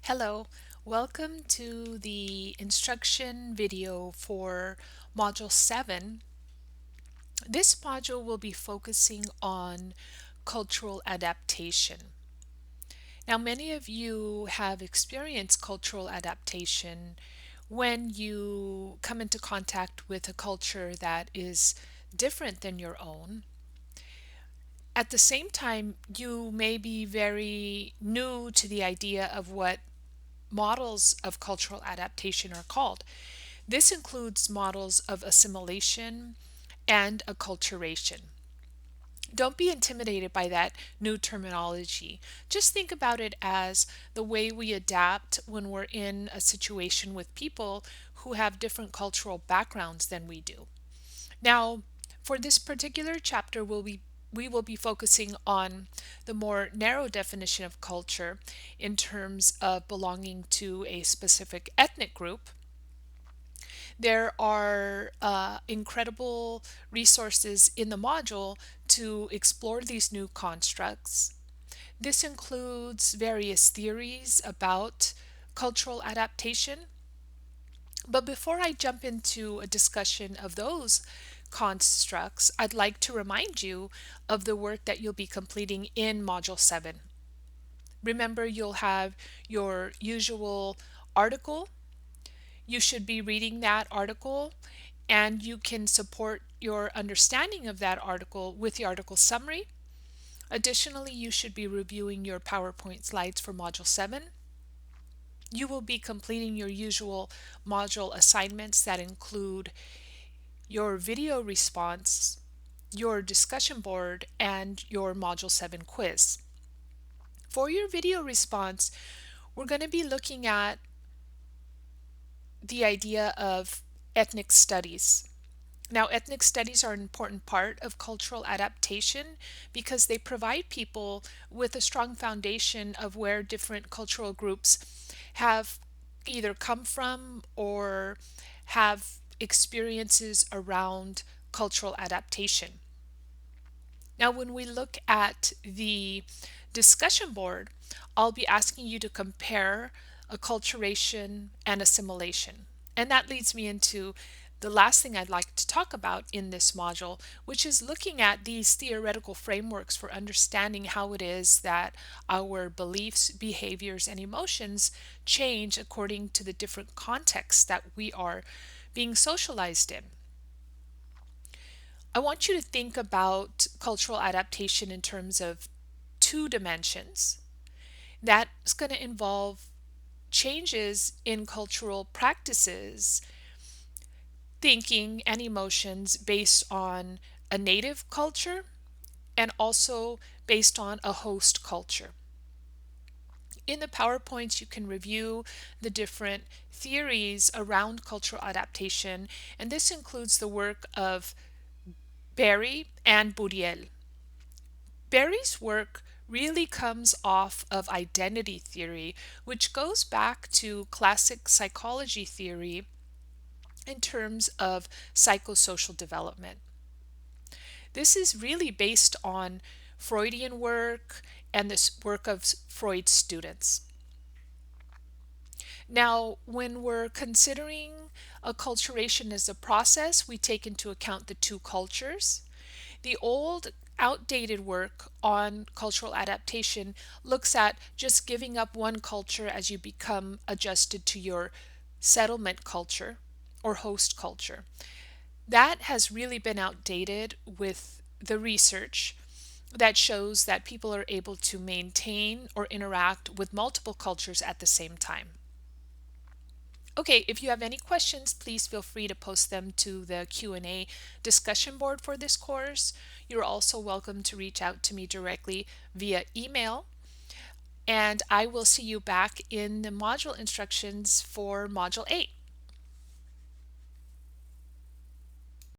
Hello, welcome to the instruction video for Module 7. This module will be focusing on cultural adaptation. Now, many of you have experienced cultural adaptation when you come into contact with a culture that is different than your own. At the same time, you may be very new to the idea of what models of cultural adaptation are called. This includes models of assimilation and acculturation. Don't be intimidated by that new terminology. Just think about it as the way we adapt when we're in a situation with people who have different cultural backgrounds than we do. Now, for this particular chapter, we will be focusing on the more narrow definition of culture in terms of belonging to a specific ethnic group. There are incredible resources in the module to explore these new constructs. This includes various theories about cultural adaptation. But before I jump into a discussion of those constructs, I'd like to remind you of the work that you'll be completing in Module 7. Remember, you'll have your usual article. You should be reading that article, and you can support your understanding of that article with the article summary. Additionally, you should be reviewing your PowerPoint slides for Module 7. You will be completing your usual module assignments that include your video response, your discussion board, and your Module 7 quiz. For your video response, we're going to be looking at the idea of ethnic studies. Now, ethnic studies are an important part of cultural adaptation because they provide people with a strong foundation of where different cultural groups have either come from or have experiences around cultural adaptation. Now, when we look at the discussion board, I'll be asking you to compare acculturation and assimilation. And that leads me into the last thing I'd like to talk about in this module, which is looking at these theoretical frameworks for understanding how it is that our beliefs, behaviors, and emotions change according to the different contexts that we are being socialized in. I want you to think about cultural adaptation in terms of two dimensions. That's going to involve changes in cultural practices, thinking, and emotions based on a native culture and also based on a host culture. In the PowerPoints, you can review the different theories around cultural adaptation, and this includes the work of Berry and Bourdieu. Berry's work really comes off of identity theory, which goes back to classic psychology theory in terms of psychosocial development. This is really based on Freudian work and this work of Freud's students. Now, when we're considering acculturation as a process, we take into account the two cultures. The old outdated work on cultural adaptation looks at just giving up one culture as you become adjusted to your settlement culture or host culture. That has really been outdated with the research that shows that people are able to maintain or interact with multiple cultures at the same time. Okay, if you have any questions, please feel free to post them to the Q&A discussion board for this course. You're also welcome to reach out to me directly via email. And I will see you back in the module instructions for Module 8.